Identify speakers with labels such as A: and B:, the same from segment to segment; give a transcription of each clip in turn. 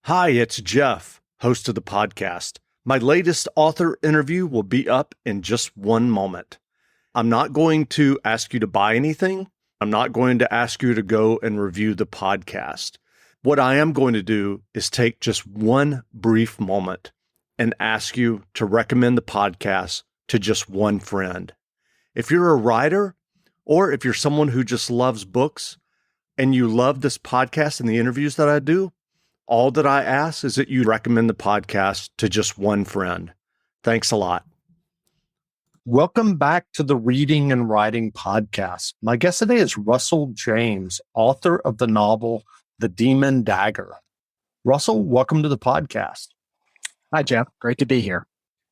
A: Hi, it's Jeff, host of the podcast. My latest author interview will be up in just one moment. I'm not going to ask you to buy anything. I'm not going to ask you to go and review the podcast. What I am going to do is take just one brief moment and ask you to recommend the podcast to just one friend. If you're a writer, or if you're someone who just loves books and you love this podcast and the interviews that I do, all that I ask is that you recommend the podcast to just one friend. Thanks a lot. Welcome back to the Reading and Writing Podcast. My guest today is Russell James, author of the novel, The Demon Dagger. Russell, welcome to the podcast.
B: Hi, Jeff. Great to be here.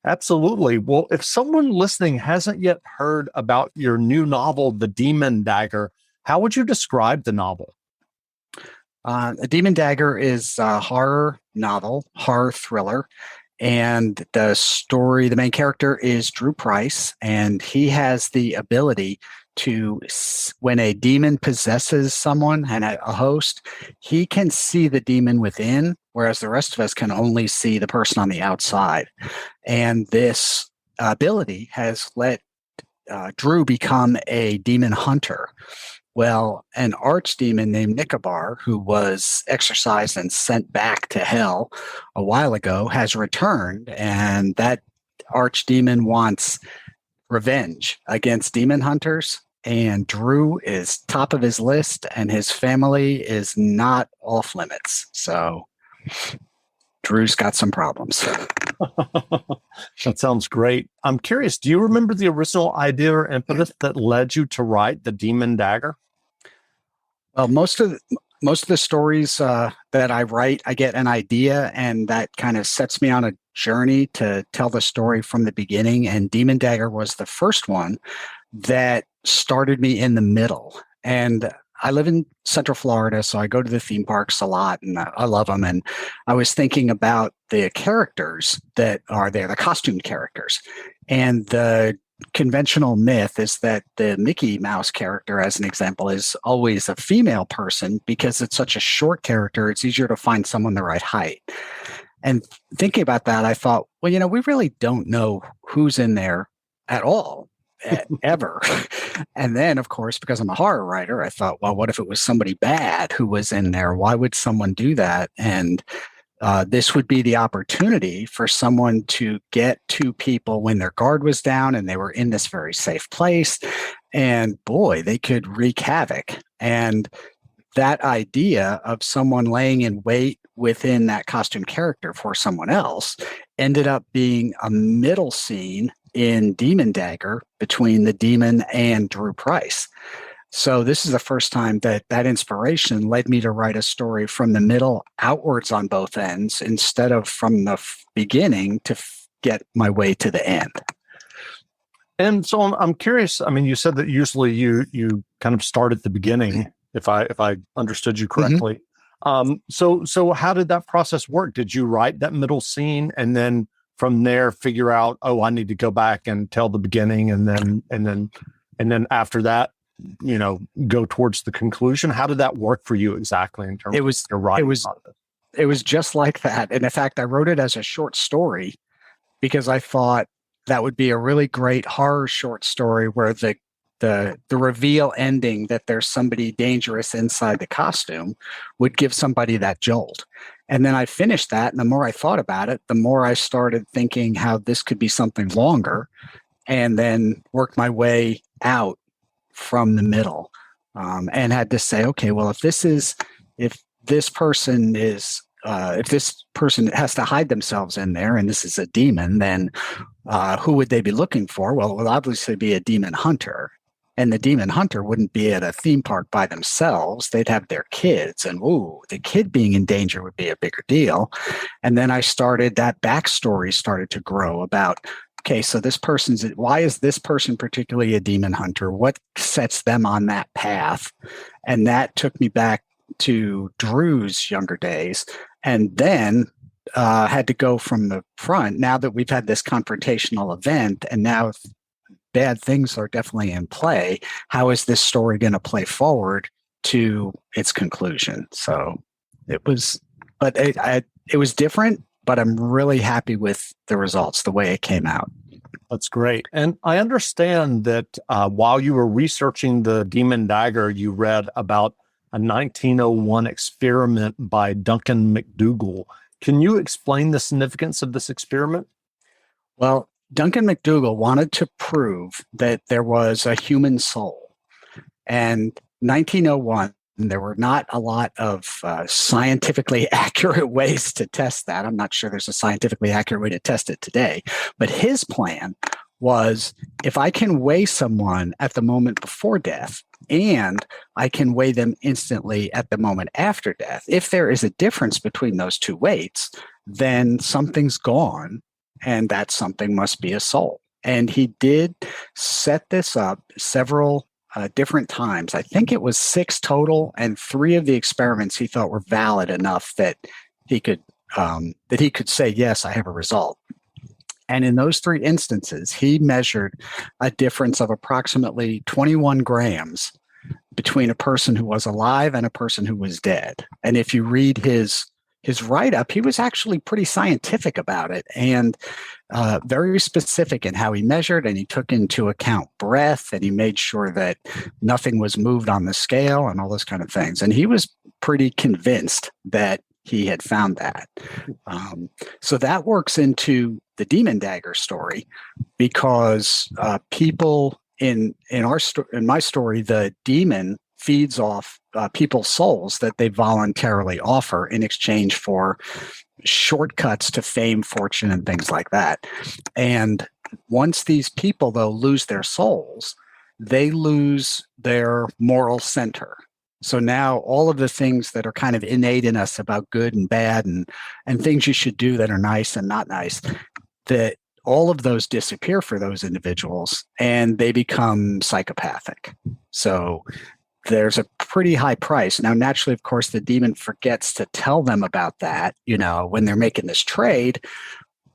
A: Absolutely. Well, if someone listening hasn't yet heard about your new novel, The Demon Dagger, how would you describe the novel?
B: A Demon Dagger is a horror novel, horror thriller. And the main character is Drew Price, and he has the ability to, when a demon possesses someone and a host, he can see the demon within, whereas the rest of us can only see the person on the outside. And this ability has let Drew become a demon hunter. Well, an archdemon named Nicobar, who was exorcised and sent back to hell a while ago, has returned, and that archdemon wants revenge against demon hunters, and Drew is top of his list, and his family is not off limits. So Drew's got some problems.
A: That sounds great. I'm curious, do you remember the original idea or impetus that led you to write The Demon Dagger?
B: Well, most of the stories that I write, I get an idea, and that kind of sets me on a journey to tell the story from the beginning. And Demon Dagger was the first one that started me in the middle. And I live in Central Florida, so I go to the theme parks a lot, and I love them. And I was thinking about the characters that are there, the costumed characters. And the conventional myth is that the Mickey Mouse character, as an example, is always a female person because it's such a short character. It's easier to find someone the right height. And thinking about that, I thought, well, we really don't know who's in there at all. Ever. And then, of course, because I'm a horror writer, I thought, well, what if it was somebody bad who was in there? Why would someone do that? And this would be the opportunity for someone to get to people when their guard was down and they were in this very safe place. And boy, they could wreak havoc. And that idea of someone laying in wait within that costume character for someone else ended up being a middle scene in Demon Dagger between the demon and Drew Price. So this is the first time that inspiration led me to write a story from the middle outwards on both ends instead of from the beginning to get my way to the end.
A: And so I'm curious. I mean, you said that usually you kind of start at the beginning, if I understood you correctly. Mm-hmm. So how did that process work? Did you write that middle scene and then from there figure out, oh, I need to go back and tell the beginning, and then after that, go towards the conclusion? How did that work for you exactly in terms of your writing process?
B: It was just like that. And in fact, I wrote it as a short story because I thought that would be a really great horror short story where the reveal ending that there's somebody dangerous inside the costume would give somebody that jolt. And then I finished that, and the more I thought about it, the more I started thinking how this could be something longer, and then worked my way out from the middle, and had to say, okay, well, if this person has to hide themselves in there, and this is a demon, then who would they be looking for? Well, it would obviously be a demon hunter. And the demon hunter wouldn't be at a theme park by themselves. They'd have their kids, and the kid being in danger would be a bigger deal. And then that backstory started to grow about, okay, so why is this person particularly a demon hunter? What sets them on that path? And that took me back to Drew's younger days, and then had to go from the front. Now that we've had this confrontational event, and now bad things are definitely in play, how is this story going to play forward to its conclusion? So it was But it was different, but I'm really happy with the results, the way it came out.
A: That's great. And I understand that while you were researching the Demon Dagger, you read about a 1901 experiment by Duncan McDougall. Can you explain the significance of this experiment?
B: Well, Duncan McDougall wanted to prove that there was a human soul. And 1901, there were not a lot of scientifically accurate ways to test that. I'm not sure there's a scientifically accurate way to test it today. But his plan was, if I can weigh someone at the moment before death and I can weigh them instantly at the moment after death, if there is a difference between those two weights, then something's gone, and that something must be a soul. And he did set this up several different times. I think it was 6 total, and 3 of the experiments he thought were valid enough that he could say, yes, I have a result. And in those 3 instances, he measured a difference of approximately 21 grams between a person who was alive and a person who was dead. And if you read his write-up, he was actually pretty scientific about it, and very specific in how he measured, and he took into account breath, and he made sure that nothing was moved on the scale and all those kind of things. And he was pretty convinced that he had found that. So that works into the Demon Dagger story, because people in my story, the demon feeds off people's souls that they voluntarily offer in exchange for shortcuts to fame, fortune, and things like that. And once these people, though, lose their souls, they lose their moral center. So now all of the things that are kind of innate in us about good and bad and things you should do that are nice and not nice, that all of those disappear for those individuals, and they become psychopathic. So there's a pretty high price. Now, naturally, of course, the demon forgets to tell them about that, when they're making this trade,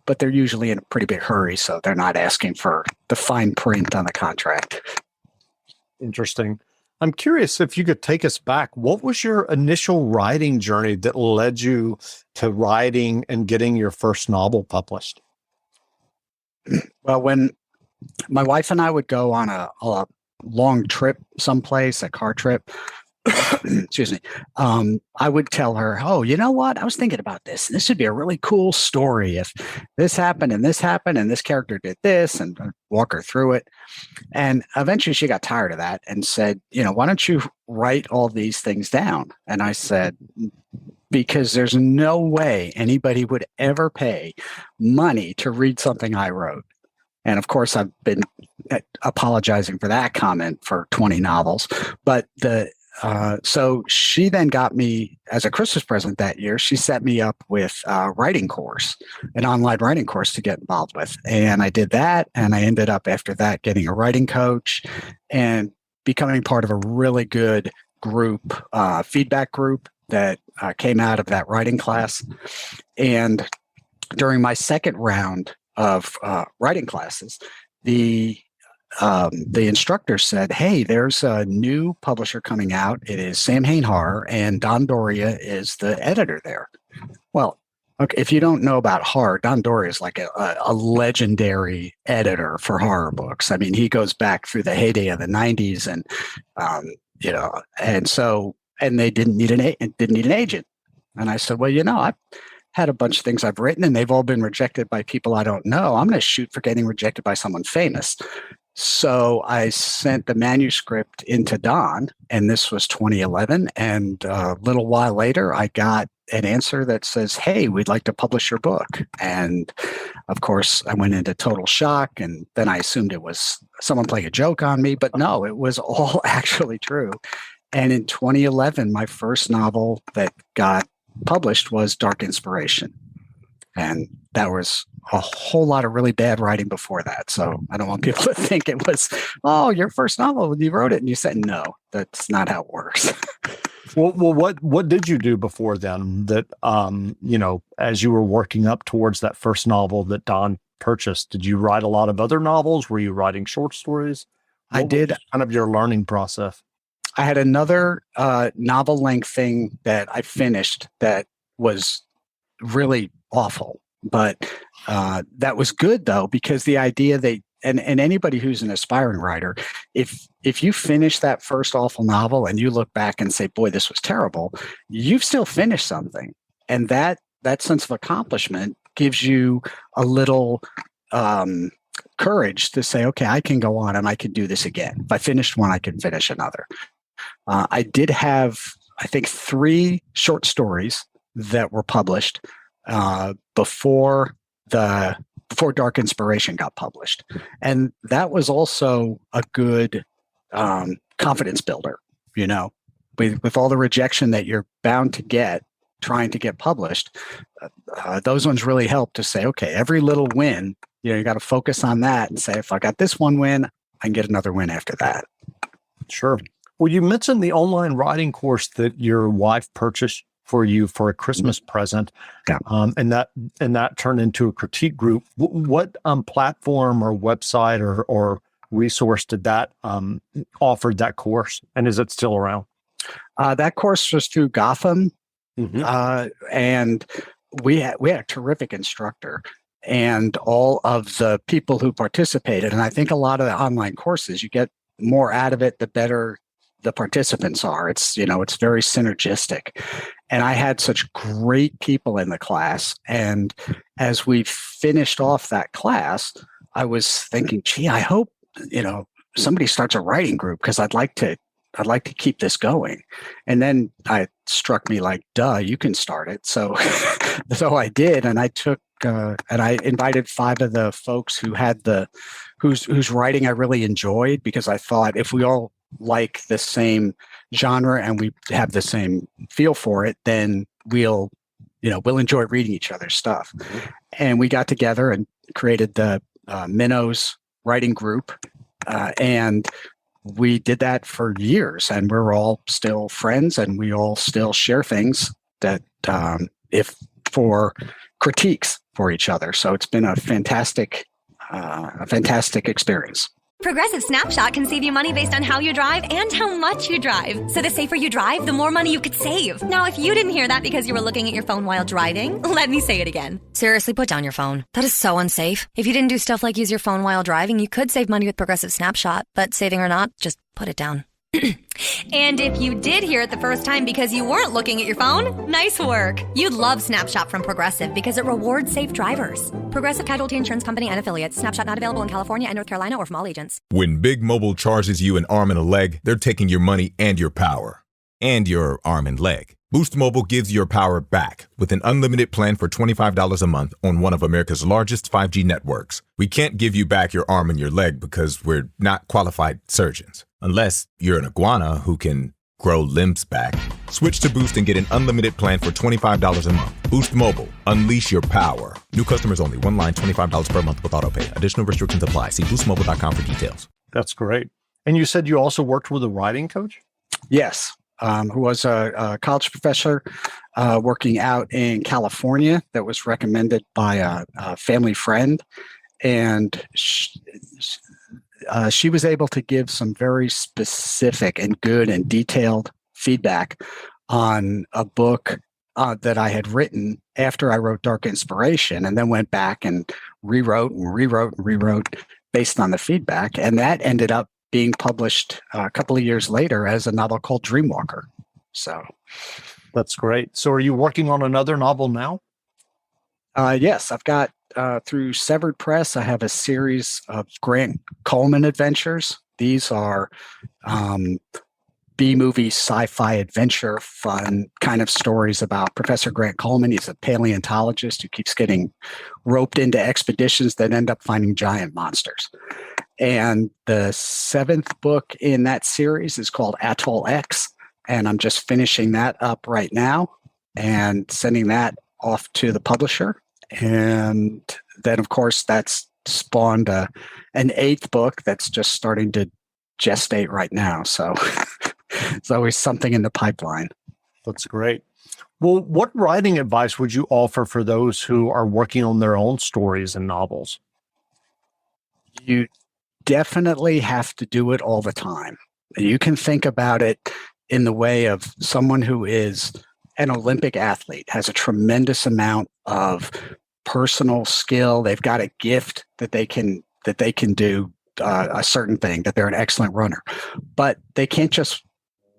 B: but they're usually in a pretty big hurry, so they're not asking for the fine print on the contract.
A: Interesting. I'm curious if you could take us back. What was your initial writing journey that led you to writing and getting your first novel published?
B: Well, when my wife and I would go on a long trip someplace, a car trip, excuse me, I would tell her, oh, you know what? I was thinking about this. This would be a really cool story if this happened and this happened and this character did this, and I'd walk her through it. And eventually she got tired of that and said, why don't you write all these things down? And I said, because there's no way anybody would ever pay money to read something I wrote. And of course, I've been apologizing for that comment for 20 novels. But so she then got me, as a Christmas present that year, she set me up with a writing course, an online writing course to get involved with. And I did that. And I ended up after that getting a writing coach and becoming part of a really good group, feedback group that came out of that writing class. And during my second round of writing classes, the instructor said, hey, there's a new publisher coming out. It is Sam Hain Horror, and Don Doria is the editor there. Well, okay, if you don't know about horror, Don Doria is like a legendary editor for horror books. I mean, he goes back through the heyday of the 90s, and and they didn't need an agent. And I said, well, I've had a bunch of things I've written, and they've all been rejected by people I don't know. I'm going to shoot for getting rejected by someone famous. So I sent the manuscript into Don, and this was 2011. And a little while later, I got an answer that says, hey, we'd like to publish your book. And of course, I went into total shock. And then I assumed it was someone playing a joke on me. But no, it was all actually true. And in 2011, my first novel that got published was Dark Inspiration. And that was a whole lot of really bad writing before that. So I don't want people to think it was, oh, your first novel, you wrote it. And you said, no, that's not how it works.
A: Well, what did you do before then that, as you were working up towards that first novel that Don purchased, did you write a lot of other novels? Were you writing short stories?
B: I did.
A: Kind of your learning process.
B: I had another novel length thing that I finished that was really awful. But that was good, though, because the idea that and anybody who's an aspiring writer, if you finish that first awful novel and you look back and say, boy, this was terrible, you've still finished something. And that sense of accomplishment gives you a little courage to say, okay, I can go on and I can do this again. If I finished one, I can finish another. I did have, I think, 3 short stories that were published before Dark Inspiration got published. And that was also a good confidence builder, with all the rejection that you're bound to get trying to get published. Those ones really help to say, okay, every little win, you got to focus on that and say, if I got this one win, I can get another win after that.
A: Sure. Well, you mentioned the online writing course that your wife purchased for you for a Christmas present, and that turned into a critique group. What platform or website or resource did that offer that course, and is it still around?
B: That course was through Gotham,
A: Mm-hmm.
B: and we had a terrific instructor, and all of the people who participated. And I think a lot of the online courses, you get more out of it the better the participants are. It's it's very synergistic. And I had such great people in the class. And as we finished off that class, I was thinking, gee, I hope, somebody starts a writing group, because I'd like to keep this going. And then it struck me like, duh, you can start it. So I did. And I took, and I invited 5 of the folks who had whose writing I really enjoyed, because I thought if we all like the same genre and we have the same feel for it, then we'll enjoy reading each other's stuff. And we got together and created the Minnows writing group, and we did that for years, and we're all still friends, and we all still share things that if for critiques for each other. So it's been a fantastic experience.
C: Progressive Snapshot can save you money based on how you drive and how much you drive. So the safer you drive, the more money you could save. Now, if you didn't hear that because you were looking at your phone while driving, let me say it again. Seriously, put down your phone. That is so unsafe. If you didn't do stuff like use your phone while driving, you could save money with Progressive Snapshot. But saving or not, just put it down. And if you did hear it the first time because you weren't looking at your phone, nice work. You'd love Snapshot from Progressive because it rewards safe drivers. Progressive Casualty Insurance Company and Affiliates. Snapshot not available in California and North Carolina or from all agents.
D: When Big Mobile charges you an arm and a leg, they're taking your money and your power. And your arm and leg. Boost Mobile gives your power back with an unlimited plan for $25 a month on one of America's largest 5G networks. We can't give you back your arm and your leg because we're not qualified surgeons. Unless you're an iguana who can grow limbs back. Switch to Boost and get an unlimited plan for $25 a month. Boost Mobile. Unleash your power. New customers only. One line, $25 per month with autopay. Additional restrictions apply. See boostmobile.com for details.
A: That's great. And you said you also worked with a writing coach?
B: Yes. Who was a college professor working out in California that was recommended by a family friend. And she was able to give some very specific and good and detailed feedback on a book that I had written after I wrote Dark Inspiration, and then went back and rewrote based on the feedback. And that ended up being published a couple of years later as a novel called Dreamwalker. So
A: that's great. So are you working on another novel now?
B: Yes, I've got through Severed Press, I have a series of Grant Coleman adventures. These are B-movie sci-fi adventure fun kind of stories about Professor Grant Coleman. He's a paleontologist who keeps getting roped into expeditions that end up finding giant monsters. And the 7th book in that series is called Atoll X, and I'm just finishing that up right now and sending that off to the publisher. And then, of course, that's spawned an 8th book that's just starting to gestate right now. So it's always something in the pipeline.
A: That's great. Well, what writing advice would you offer for those who are working on their own stories and novels?
B: You definitely have to do it all the time. You can think about it in the way of someone who is an Olympic athlete has a tremendous amount of personal skill. They've got a gift that they can do a certain thing, that they're an excellent runner, but they can't just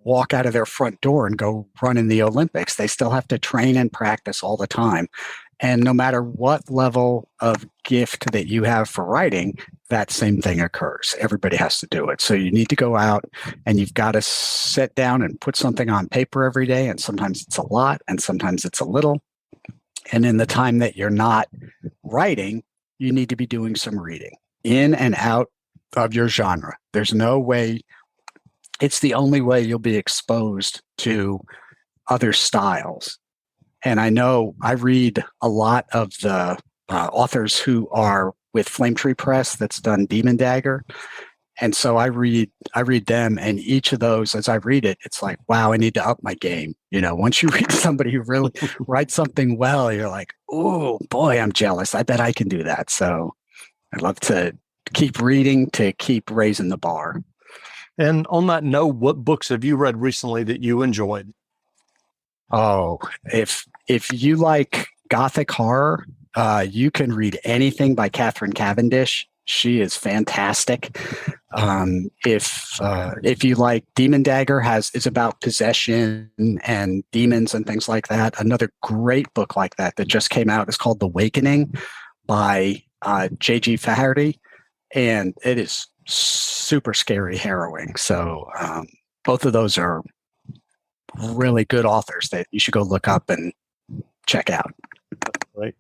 B: walk out of their front door and go run in the Olympics. They still have to train and practice all the time. And no matter what level of gift that you have for writing, that same thing occurs. Everybody has to do it. So you need to go out and you've got to sit down and put something on paper every day. And sometimes it's a lot and sometimes it's a little. And in the time that you're not writing, you need to be doing some reading in and out of your genre. There's no way. It's the only way you'll be exposed to other styles. And I know I read a lot of the authors who are with Flame Tree Press that's done Demon Dagger. And so I read them, and each of those, as I read it, it's like, wow, I need to up my game. You know, once you read somebody who really writes something well, you're like, oh boy, I'm jealous. I bet I can do that. So I'd love to keep reading to keep raising the bar.
A: And on that note, what books have you read recently that you enjoyed?
B: Oh, if you like Gothic horror, you can read anything by Catherine Cavendish. She is fantastic. If you like Demon Dagger, is about possession and demons and things like that. Another great book like that just came out is called The Awakening by J.G. Faherty, and it is super scary, harrowing. So both of those are really good authors that you should go look up and check out.
A: Right.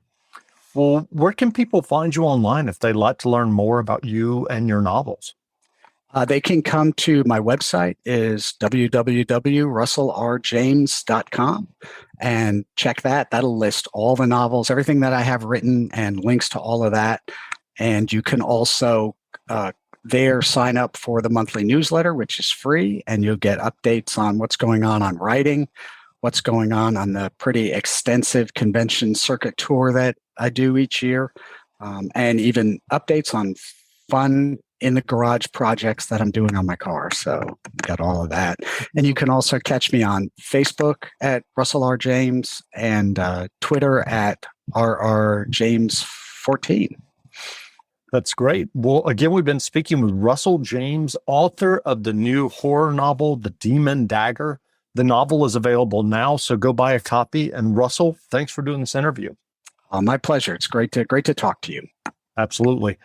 A: Well, where can people find you online if they'd like to learn more about you and your novels?
B: They can come to my website is www.russellrjames.com and check that. That'll list all the novels, everything that I have written, and links to all of that. And you can also there sign up for the monthly newsletter, which is free, and you'll get updates on what's going on writing, what's going on the pretty extensive convention circuit tour that I do each year, and even updates on fun in the garage projects that I'm doing on my car. So got all of that. And you can also catch me on Facebook at Russell R. James and Twitter at RRJames14.
A: That's great. Well, again, we've been speaking with Russell James, author of the new horror novel, The Demon Dagger. The novel is available now, so go buy a copy. And Russell, thanks for doing this interview.
B: My pleasure. It's great to talk to you.
A: Absolutely.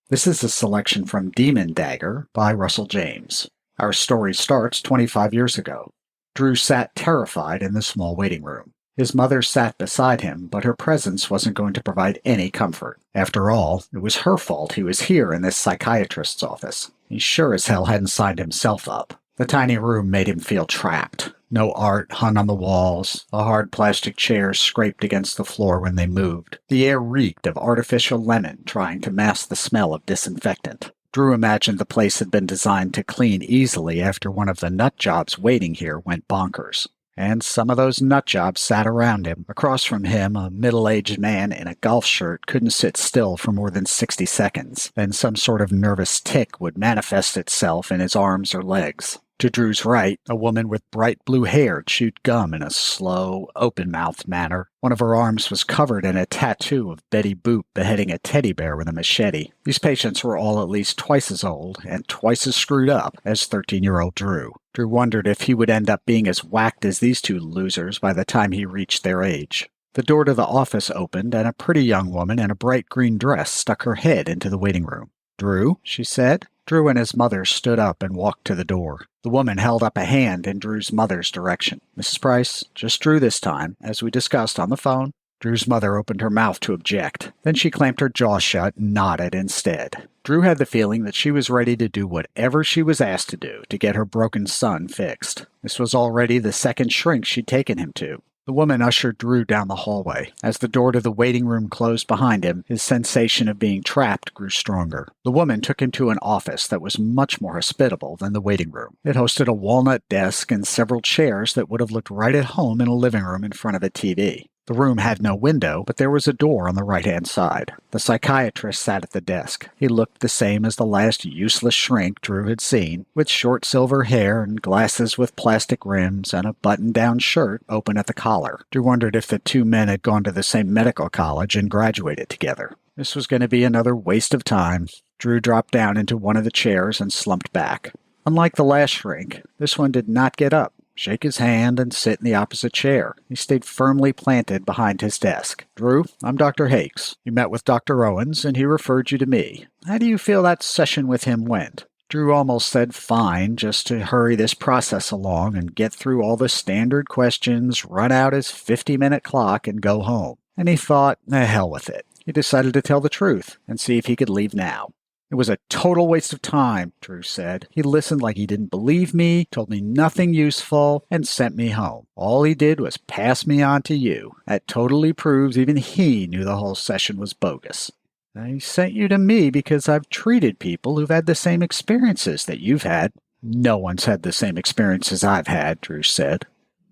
B: This is a selection from Demon Dagger by Russell James. Our story starts 25 years ago. Drew sat terrified in the small waiting room. His mother sat beside him, but her presence wasn't going to provide any comfort. After all, it was her fault he was here in this psychiatrist's office. He sure as hell hadn't signed himself up. The tiny room made him feel trapped. No art hung on the walls. The hard plastic chairs scraped against the floor when they moved. The air reeked of artificial lemon trying to mask the smell of disinfectant. Drew imagined the place had been designed to clean easily after one of the nut jobs waiting here went bonkers. And some of those nut jobs sat around him. Across from him, a middle-aged man in a golf shirt couldn't sit still for more than 60 seconds. Then some sort of nervous tic would manifest itself in his arms or legs. To Drew's right, a woman with bright blue hair chewed gum in a slow, open-mouthed manner. One of her arms was covered in a tattoo of Betty Boop beheading a teddy bear with a machete. These patients were all at least twice as old and twice as screwed up as 13-year-old Drew. Drew wondered if he would end up being as whacked as these two losers by the time he reached their age. The door to the office opened, and a pretty young woman in a bright green dress stuck her head into the waiting room. "Drew," she said. Drew and his mother stood up and walked to the door. The woman held up a hand in Drew's mother's direction. "Mrs. Price, just Drew this time, as we discussed on the phone." Drew's mother opened her mouth to object. Then she clamped her jaw shut and nodded instead. Drew had the feeling that she was ready to do whatever she was asked to do to get her broken son fixed. This was already the second shrink she'd taken him to. The woman ushered Drew down the hallway. As the door to the waiting room closed behind him, his sensation of being trapped grew stronger. The woman took him to an office that was much more hospitable than the waiting room. It hosted a walnut desk and several chairs that would have looked right at home in a living room in front of a TV. The room had no window, but there was a door on the right-hand side. The psychiatrist sat at the desk. He looked the same as the last useless shrink Drew had seen, with short silver hair and glasses with plastic rims and a button-down shirt open at the collar. Drew wondered if the two men had gone to the same medical college and graduated together. This was going to be another waste of time. Drew dropped down into one of the chairs and slumped back. Unlike the last shrink, this one did not get up, shake his hand, and sit in the opposite chair. He stayed firmly planted behind his desk. Drew, I'm Dr. Hakes. You met with Dr. Owens, and he referred you to me. How do you feel that session with him went? Drew almost said fine, just to hurry this process along and get through all the standard questions, run out his 50-minute clock, and go home. And he thought, hell with it. He decided to tell the truth and see if he could leave now. It was a total waste of time, Drew said. He listened like he didn't believe me, told me nothing useful, and sent me home. All he did was pass me on to you. That totally proves even he knew the whole session was bogus. I sent you to me because I've treated people who've had the same experiences that you've had. No one's had the same experiences I've had, Drew said.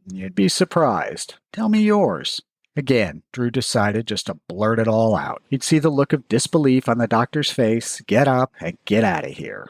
B: You'd be surprised. Tell me yours. Again, Drew decided just to blurt it all out. He'd see the look of disbelief on the doctor's face, get up, and get out of here.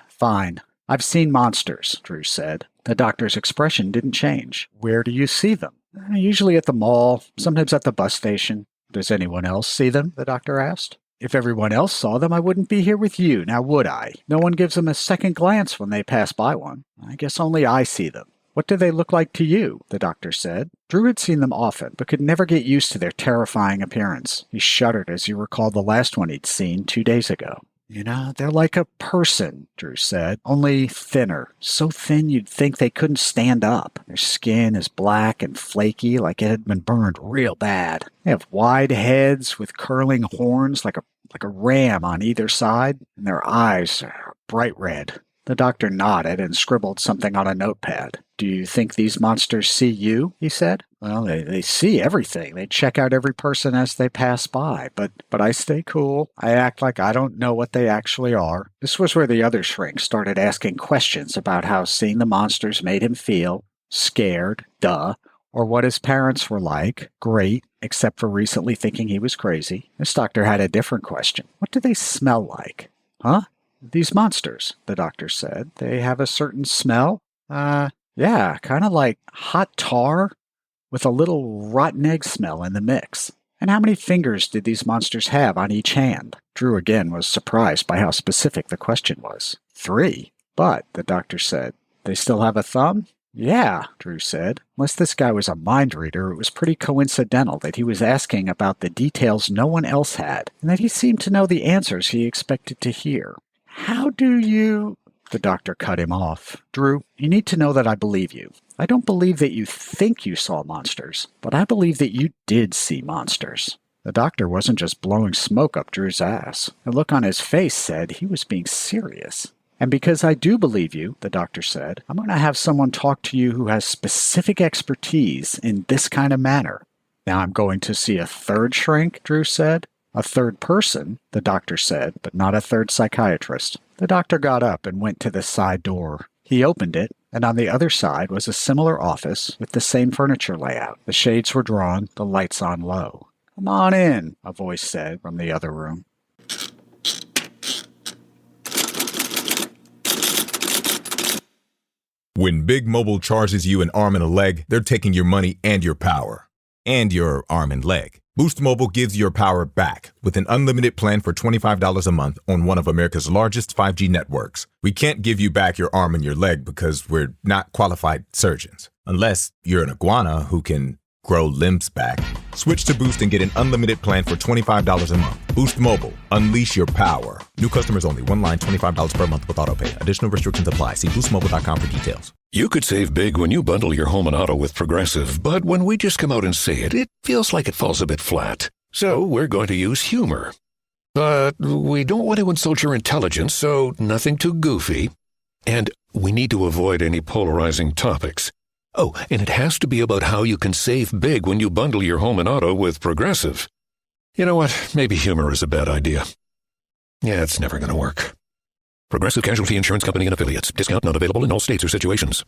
B: Fine. I've seen monsters, Drew said. The doctor's expression didn't change. Where do you see them? Usually at the mall, sometimes at the bus station. Does anyone else see them? The doctor asked. If everyone else saw them, I wouldn't be here with you, now would I? No one gives them a second glance when they pass by one. I guess only I see them. What do they look like to you? The doctor said. Drew had seen them often, but could never get used to their terrifying appearance. He shuddered as he recalled the last one he'd seen 2 days ago. They're like a person, Drew said, only thinner. So thin you'd think they couldn't stand up. Their skin is black and flaky, like it had been burned real bad. They have wide heads with curling horns like a ram on either side, and their eyes are bright red. The doctor nodded and scribbled something on a notepad. Do you think these monsters see you? He said. Well, they see everything. They check out every person as they pass by, but I stay cool. I act like I don't know what they actually are. This was where the other shrink started asking questions about how seeing the monsters made him feel. Scared, duh. Or what his parents were like. Great, except for recently thinking he was crazy. This doctor had a different question. What do they smell like? Huh? These monsters, the doctor said. They have a certain smell? Yeah, kind of like hot tar with a little rotten egg smell in the mix. And how many fingers did these monsters have on each hand? Drew again was surprised by how specific the question was. 3. But, the doctor said, they still have a thumb? Yeah, Drew said. Unless this guy was a mind reader, it was pretty coincidental that he was asking about the details no one else had, and that he seemed to know the answers he expected to hear. How do you... The doctor cut him off. Drew, you need to know that I believe you. I don't believe that you think you saw monsters, but I believe that you did see monsters. The doctor wasn't just blowing smoke up Drew's ass. The look on his face said he was being serious. And because I do believe you, the doctor said, I'm going to have someone talk to you who has specific expertise in this kind of manner. Now I'm going to see a third shrink, Drew said. A third person, the doctor said, but not a third psychiatrist. The doctor got up and went to the side door. He opened it, and on the other side was a similar office with the same furniture layout. The shades were drawn, the lights on low. Come on in, a voice said from the other room.
D: When Big Mobile charges you an arm and a leg, they're taking your money and your power. And your arm and leg. Boost Mobile gives your power back with an unlimited plan for $25 a month on one of America's largest 5G networks. We can't give you back your arm and your leg because we're not qualified surgeons. Unless you're an iguana who can grow limbs back. Switch to Boost and get an unlimited plan for $25 a month. Boost Mobile. Unleash your power. New customers only. One line, $25 per month with autopay. Additional restrictions apply. See boostmobile.com for details.
E: You could save big when you bundle your home and auto with Progressive, but when we just come out and say it, it feels like it falls a bit flat. So we're going to use humor. But we don't want to insult your intelligence, so nothing too goofy. And we need to avoid any polarizing topics. Oh, and it has to be about how you can save big when you bundle your home and auto with Progressive. You know what? Maybe humor is a bad idea. Yeah, it's never going to work. Progressive Casualty Insurance Company and Affiliates. Discount not available in all states or situations.